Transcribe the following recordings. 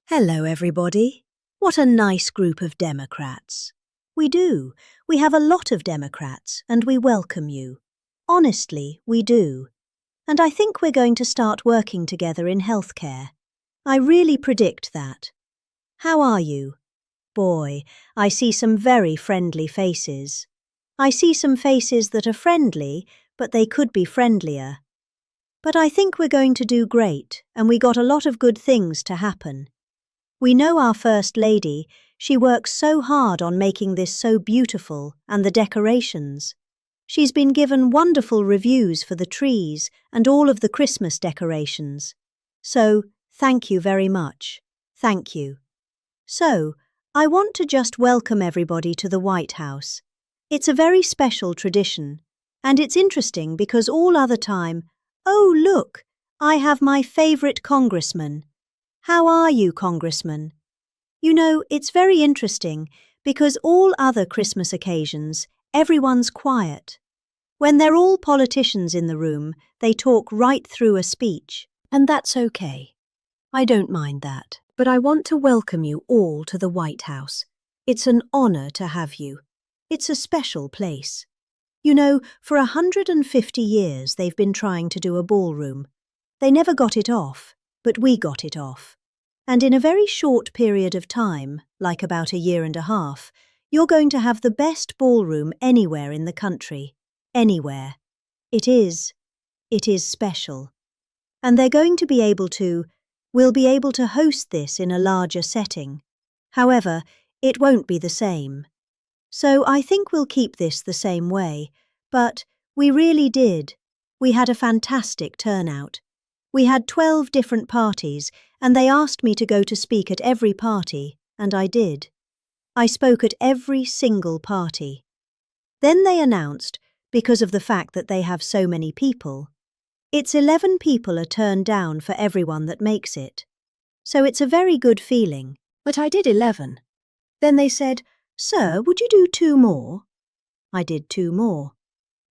Hello, everybody. What a nice group of Democrats. We do. We have a lot of Democrats, and we welcome you. Honestly, we do. And I think we're going to start working together in healthcare. I really predict that. How are you? Boy, I see some very friendly faces. I see some faces that are friendly, but they could be friendlier. But I think we're going to do great, and we got a lot of good things to happen. We know our First Lady, she works so hard on making this so beautiful, and the decorations. She's been given wonderful reviews for the trees and all of the Christmas decorations. So, thank you very much. Thank you. So, I want to just welcome everybody to the White House. It's a very special tradition, and it's interesting because all other time, oh look, I have my favorite congressman. How are you, Congressman? You know, it's very interesting because all other Christmas occasions, everyone's quiet. When they're all politicians in the room, they talk right through a speech. And that's okay. I don't mind that. But I want to welcome you all to the White House. It's an honor to have you. It's a special place. You know, for 150 years they've been trying to do a ballroom. They never got it off, but we got it off. And in a very short period of time, like about a year and a half, you're going to have the best ballroom anywhere in the country. Anywhere. It is special. And they're going to be able to, we'll be able to host this in a larger setting. However, it won't be the same. So I think we'll keep this the same way. But we really did. We had a fantastic turnout. We had 12 different parties, and they asked me to go to speak at every party, and I did. I spoke at every single party. Then they announced, because of the fact that they have so many people, it's 11 people are turned down for everyone that makes it. So it's a very good feeling. But I did 11. Then they said, "Sir, would you do 2 more?" I did 2 more.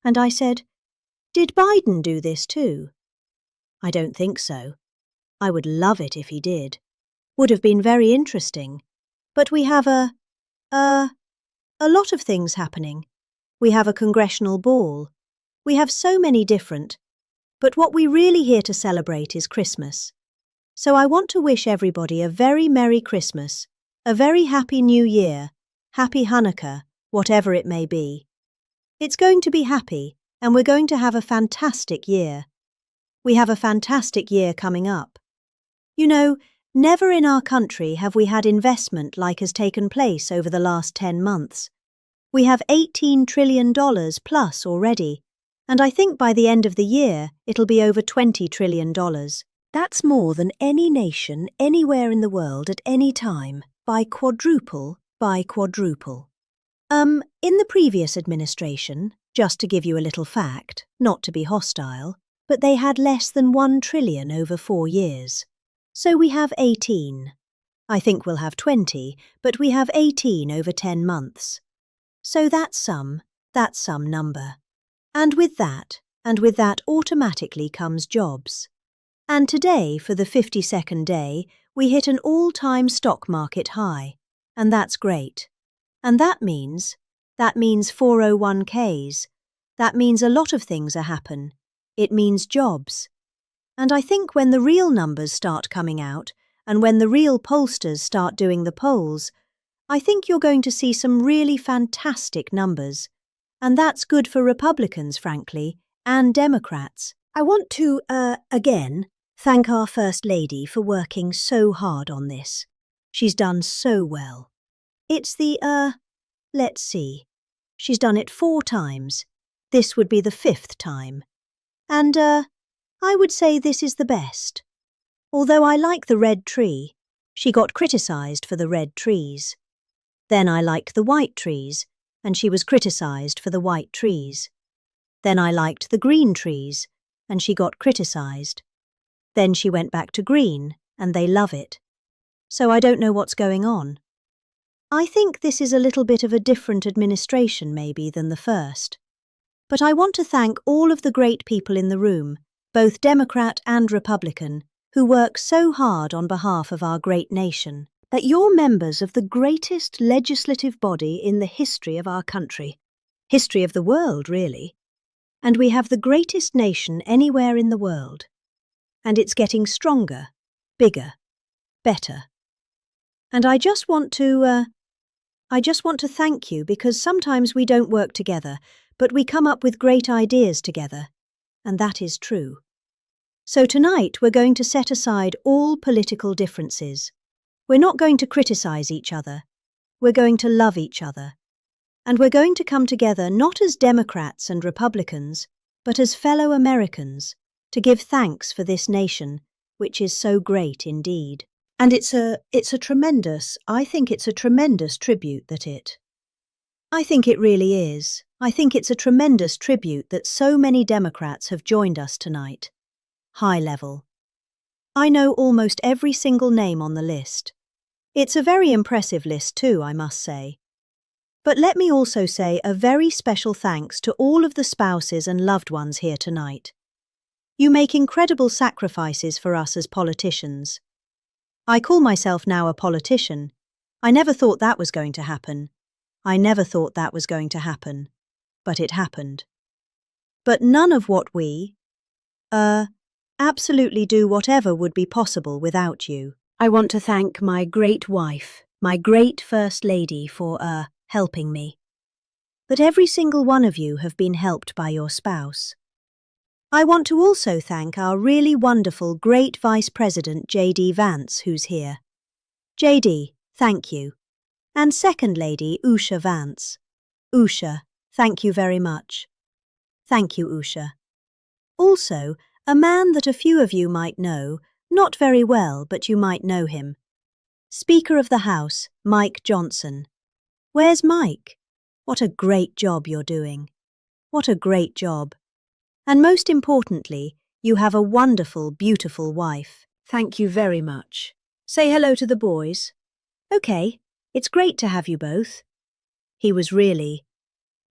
And I said, "Did Biden do this too?" I don't think so. I would love it if he did. Would have been very interesting. But we have a lot of things happening. We have a congressional ball. We have so many different. But what we really here to celebrate is Christmas. So I want to wish everybody a very Merry Christmas, a very Happy New Year, Happy Hanukkah, whatever it may be. It's going to be happy, and we're going to have a fantastic year. We have a fantastic year coming up. You know, never in our country have we had investment like has taken place over the last 10 months. We have $18 trillion plus already, and I think by the end of the year it'll be over $20 trillion. That's more than any nation anywhere in the world at any time, by quadruple. In the previous administration, just to give you a little fact, not to be hostile, but they had less than 1 trillion over 4 years. So we have 18. I think we'll have 20, but we have 18 over 10 months. So that's some number. And with that automatically comes jobs. And today, for the 52nd day, we hit an all-time stock market high. And that's great. And that means 401ks. That means a lot of things are happen. It means jobs. And I think when the real numbers start coming out, and when the real pollsters start doing the polls, I think you're going to see some really fantastic numbers. And that's good for Republicans, frankly, and Democrats. I want to, again, thank our First Lady for working so hard on this. She's done so well. It's let's see. She's done it 4 times. This would be the 5th time. And, I would say this is the best. Although I like the red tree, she got criticised for the red trees. Then I liked the white trees, and she was criticised for the white trees. Then I liked the green trees, and she got criticised. Then she went back to green, and they love it. So I don't know what's going on. I think this is a little bit of a different administration maybe than the first. But I want to thank all of the great people in the room, both Democrat and Republican, who work so hard on behalf of our great nation, that you're members of the greatest legislative body in the history of our country, history of the world, really. And we have the greatest nation anywhere in the world. And it's getting stronger, bigger, better. And I just want to thank you, because sometimes we don't work together, but we come up with great ideas together. And that is true. So tonight we're going to set aside all political differences. We're not going to criticize each other. We're going to love each other. And we're going to come together not as Democrats and Republicans, but as fellow Americans, to give thanks for this nation, which is so great indeed. And I think it's a tremendous tribute I think it really is. I think it's a tremendous tribute that so many Democrats have joined us tonight. High level. I know almost every single name on the list. It's a very impressive list too, I must say. But let me also say a very special thanks to all of the spouses and loved ones here tonight. You make incredible sacrifices for us as politicians. I call myself now a politician. I never thought that was going to happen. But it happened. But none of what we, absolutely do whatever would be possible without you. I want to thank my great wife, my great First Lady for, helping me. But every single one of you have been helped by your spouse. I want to also thank our really wonderful great Vice President J.D. Vance, who's here. J.D., thank you. And Second Lady Usha Vance. Usha, thank you very much. Thank you, Usha. Also, a man that a few of you might know, not very well, but you might know him. Speaker of the House, Mike Johnson. Where's Mike? What a great job you're doing. What a great job. And most importantly, you have a wonderful, beautiful wife. Thank you very much. Say hello to the boys. Okay, it's great to have you both. He was really.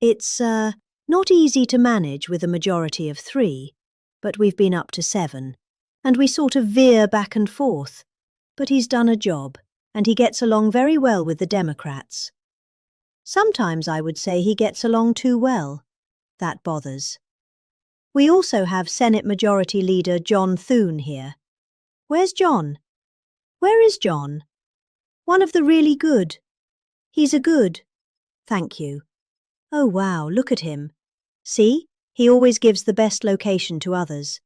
It's, not easy to manage with a majority of 3, but we've been up to 7, and we sort of veer back and forth. But he's done a job, and he gets along very well with the Democrats. Sometimes I would say he gets along too well. That bothers. We also have Senate Majority Leader John Thune here. Where's John? Where is John? One of the really good. He's a good. Thank you. Oh wow, look at him. See? He always gives the best location to others.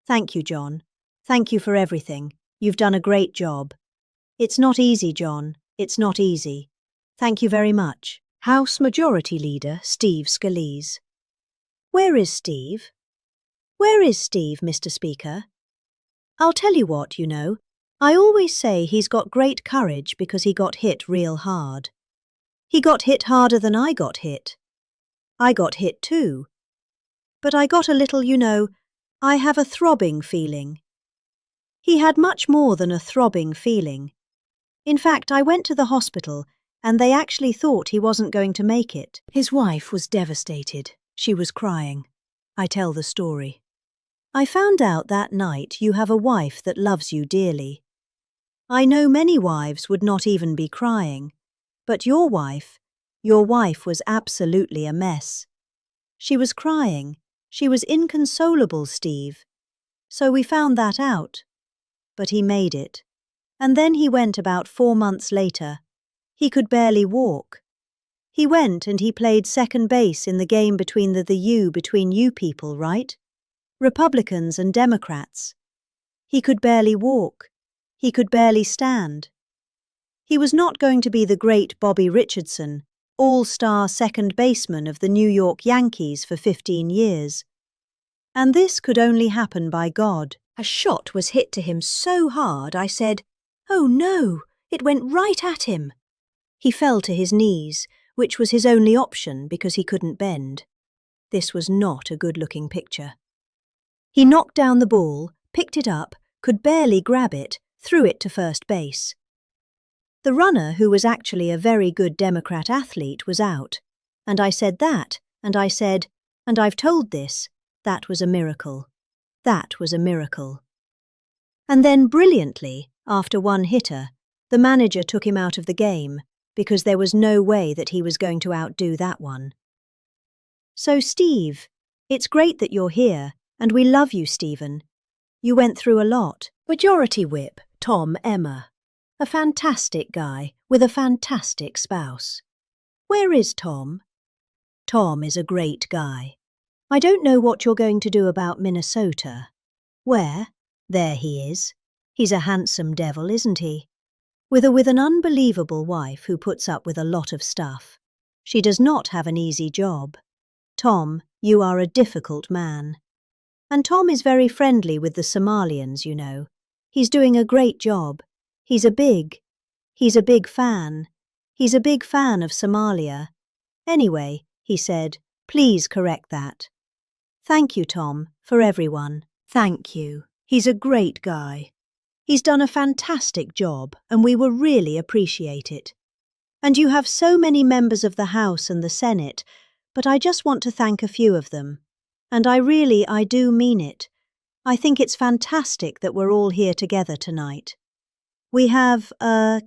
Thank you, John. Thank you for everything. You've done a great job. It's not easy, John. It's not easy. Thank you very much. House Majority Leader Steve Scalise. Where is Steve? Where is Steve, Mr. Speaker? I'll tell you what, I always say he's got great courage because he got hit real hard. He got hit harder than I got hit. I got hit too. But I got a little, I have a throbbing feeling. He had much more than a throbbing feeling. In fact, I went to the hospital and they actually thought he wasn't going to make it. His wife was devastated. She was crying. I tell the story. I found out that night you have a wife that loves you dearly. I know many wives would not even be crying, but your wife was absolutely a mess. She was crying. She was inconsolable, Steve. So we found that out. But he made it. And then he went about 4 months later. He could barely walk. He went and he played second base in the game between between you people, right? Republicans and Democrats. He could barely walk. He could barely stand. He was not going to be the great Bobby Richardson, all-star second baseman of the New York Yankees for 15 years. And this could only happen by God. A shot was hit to him so hard I said, "Oh no, it went right at him." He fell to his knees, which was his only option because he couldn't bend. This was not a good-looking picture. He knocked down the ball, picked it up, could barely grab it, threw it to first base. The runner, who was actually a very good Democrat athlete, was out. And I said that, and I said, and I've told this, that was a miracle. That was a miracle. And then brilliantly, after one hitter, the manager took him out of the game because there was no way that he was going to outdo that one. So Steve, it's great that you're here, and we love you, Stephen. You went through a lot. Majority Whip, Tom Emma. A fantastic guy with a fantastic spouse. Where is Tom? Tom is a great guy. I don't know what you're going to do about Minnesota. Where? There he is. He's a handsome devil, isn't he? With an unbelievable wife who puts up with a lot of stuff. She does not have an easy job. Tom, you are a difficult man. And Tom is very friendly with the Somalians, you know. He's doing a great job. He's a big fan. He's a big fan of Somalia. Anyway, he said, please correct that. Thank you, Tom, for everyone. Thank you. He's a great guy. He's done a fantastic job, and we will really appreciate it. And you have so many members of the House and the Senate, but I just want to thank a few of them. And I do mean it. I think it's fantastic that we're all here together tonight. We have,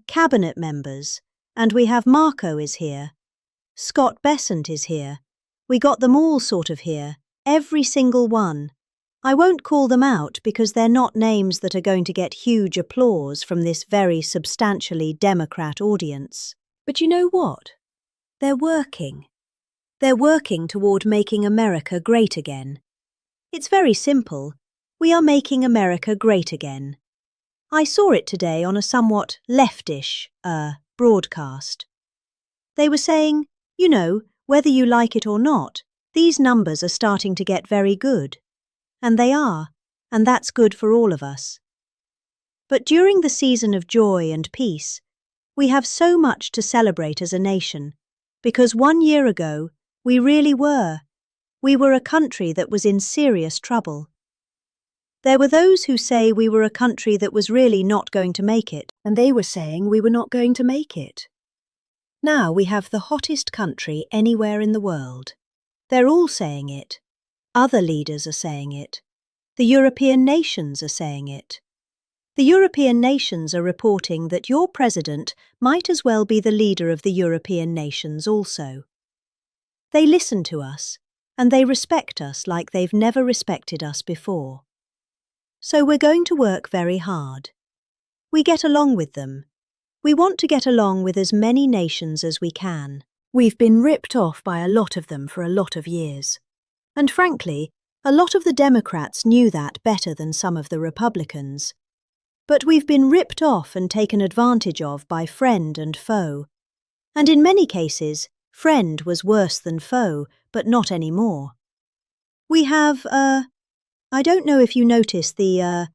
cabinet members, and we have Marco is here. Scott Besant is here. We got them all sort of here, every single one. I won't call them out because they're not names that are going to get huge applause from this very substantially Democrat audience. But you know what? They're working. They're working toward making America great again. It's very simple. We are making America great again. I saw it today on a somewhat leftish, broadcast. They were saying, you know, whether you like it or not, these numbers are starting to get very good. And they are, and that's good for all of us. But during the season of joy and peace, we have so much to celebrate as a nation, because 1 year ago, we really were. We were a country that was in serious trouble. There were those who say we were a country that was really not going to make it, and they were saying we were not going to make it. Now we have the hottest country anywhere in the world. They're all saying it. Other leaders are saying it. The European nations are saying it. The European nations are reporting that your president might as well be the leader of the European nations also. They listen to us, and they respect us like they've never respected us before. So we're going to work very hard. We get along with them. We want to get along with as many nations as we can. We've been ripped off by a lot of them for a lot of years. And frankly, a lot of the Democrats knew that better than some of the Republicans. But we've been ripped off and taken advantage of by friend and foe. And in many cases, friend was worse than foe, but not anymore. We have, I don't know if you noticed the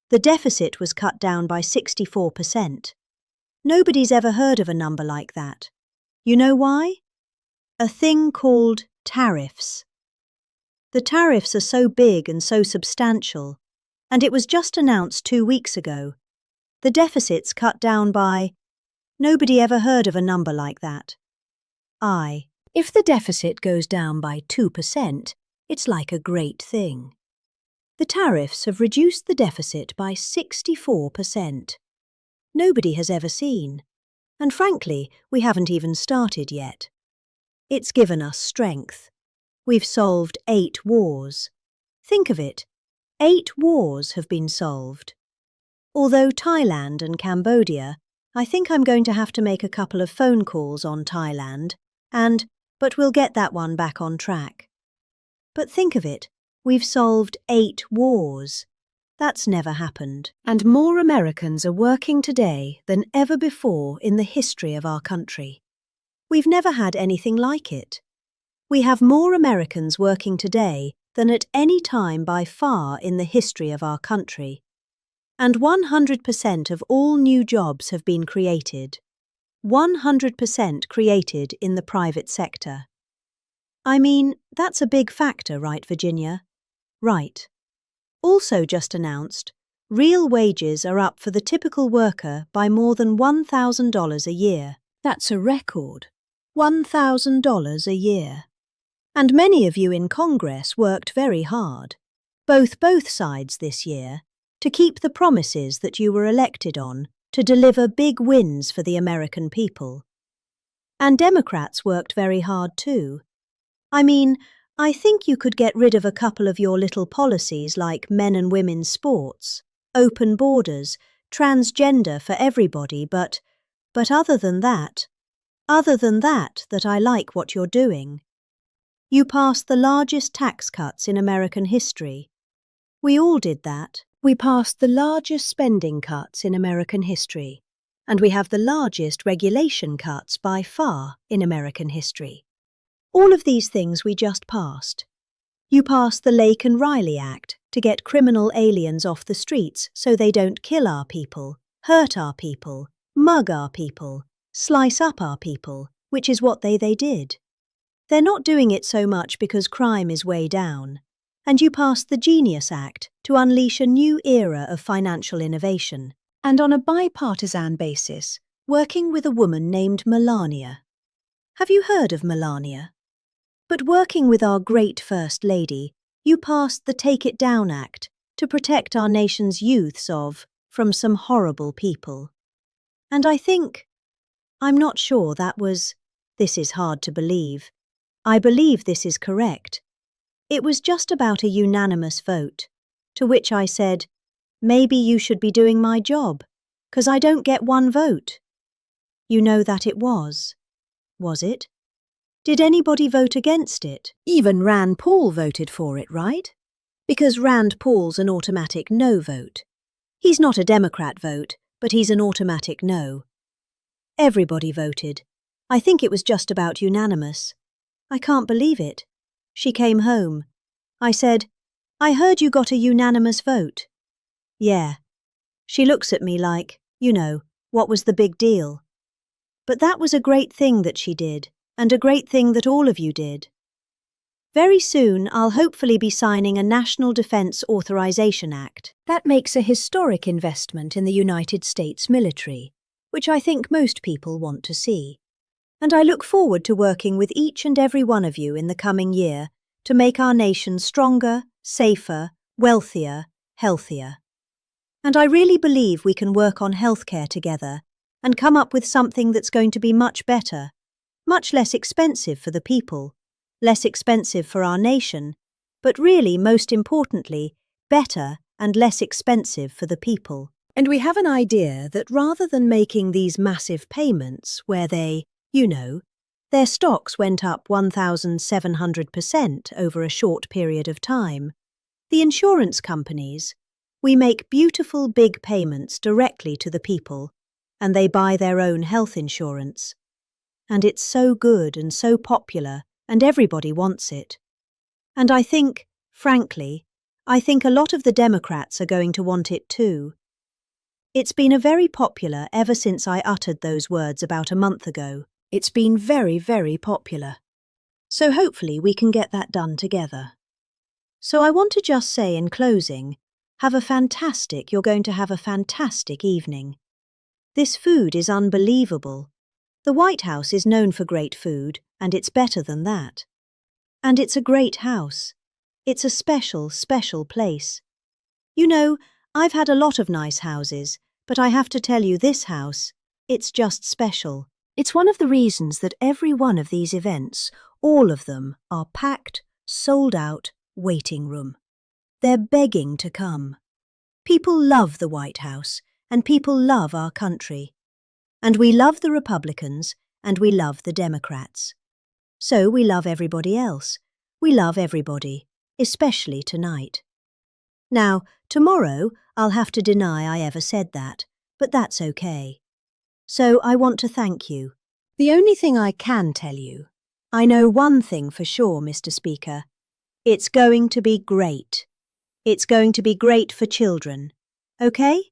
deficit was cut down by 64%. Nobody's ever heard of a number like that. You know why? A thing called tariffs. The tariffs are so big and so substantial, and it was just announced 2 weeks ago. The deficit's cut down by... Nobody ever heard of a number like that. If the deficit goes down by 2%, it's like a great thing. The tariffs have reduced the deficit by 64%. Nobody has ever seen. And frankly, we haven't even started yet. It's given us strength. We've solved 8 wars. Think of it. 8 wars have been solved. Although Thailand and Cambodia, I think I'm going to have to make a couple of phone calls on Thailand, but we'll get that one back on track. But think of it. We've solved 8 wars. That's never happened. And more Americans are working today than ever before in the history of our country. We've never had anything like it. We have more Americans working today than at any time by far in the history of our country. And 100% of all new jobs have been created. 100% created in the private sector. I mean, that's a big factor, right, Virginia? Right. Also just announced, real wages are up for the typical worker by more than $1,000 a year. That's a record. $1,000 a year. And many of you in Congress worked very hard, both sides this year, to keep the promises that you were elected on, to deliver big wins for the American people. And Democrats worked very hard too. I mean, I think you could get rid of a couple of your little policies like men and women's sports, open borders, transgender for everybody, but other than that, that I like what you're doing. You passed the largest tax cuts in American history. We all did that. We passed the largest spending cuts in American history, and we have the largest regulation cuts by far in American history. All of these things we just passed. You passed the Lake and Riley Act to get criminal aliens off the streets so they don't kill our people, hurt our people, mug our people, slice up our people, which is what they did. They're not doing it so much because crime is way down. And you passed the Genius Act to unleash a new era of financial innovation, and on a bipartisan basis, working with a woman named Melania. Have you heard of Melania? But working with our great First Lady, you passed the Take It Down Act to protect our nation's youths from some horrible people. And I'm not sure this is hard to believe. I believe this is correct. It was just about a unanimous vote, to which I said, maybe you should be doing my job, 'cause I don't get one vote. You know that it was it? Did anybody vote against it? Even Rand Paul voted for it, right? Because Rand Paul's an automatic no vote. He's not a Democrat vote, but he's an automatic no. Everybody voted. I think it was just about unanimous. I can't believe it. She came home. I said, I heard you got a unanimous vote. Yeah. She looks at me like, what was the big deal? But that was a great thing that she did, and a great thing that all of you did. Very soon, I'll hopefully be signing a National Defense Authorization Act. That makes a historic investment in the United States military, which I think most people want to see. And I look forward to working with each and every one of you in the coming year to make our nation stronger, safer, wealthier, healthier. And I really believe we can work on healthcare together and come up with something that's going to be much better, much less expensive for the people, less expensive for our nation, but really, most importantly, better and less expensive for the people. And we have an idea that rather than making these massive payments where their stocks went up 1,700% over a short period of time, the insurance companies, we make beautiful big payments directly to the people, and they buy their own health insurance. And it's so good and so popular, and everybody wants it. And frankly, I think a lot of the Democrats are going to want it too. It's been very popular ever since I uttered those words about a month ago. It's been very, very popular. So hopefully we can get that done together. So I want to just say in closing, you're going to have a fantastic evening. This food is unbelievable. The White House is known for great food, and it's better than that. And it's a great house. It's a special, special place. I've had a lot of nice houses, but I have to tell you this house, it's just special. It's one of the reasons that every one of these events, all of them, are packed, sold out, waiting room. They're begging to come. People love the White House, and people love our country. And we love the Republicans, and we love the Democrats. So we love everybody else. We love everybody, especially tonight. Now, tomorrow, I'll have to deny I ever said that, but that's okay. So I want to thank you. The only thing I can tell you, I know one thing for sure, Mr. Speaker. It's going to be great. It's going to be great for children. Okay?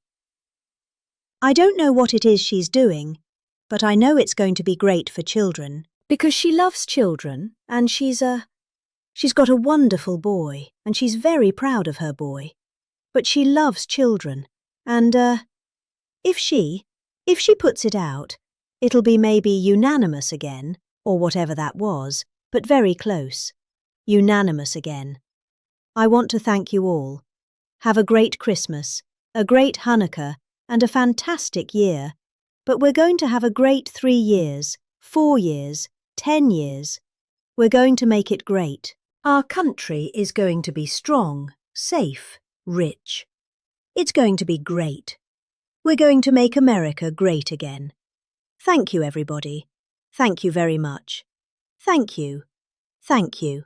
I don't know what it is she's doing, but I know it's going to be great for children. Because she loves children, and she's got a wonderful boy, and she's very proud of her boy. But she loves children, and, if she puts it out, it'll be maybe unanimous again, or whatever that was, but very close. Unanimous again. I want to thank you all. Have a great Christmas, a great Hanukkah, and a fantastic year. But we're going to have a great 3 years, 4 years, 10 years. We're going to make it great. Our country is going to be strong, safe, rich. It's going to be great. We're going to make America great again. Thank you, everybody. Thank you very much. Thank you. Thank you.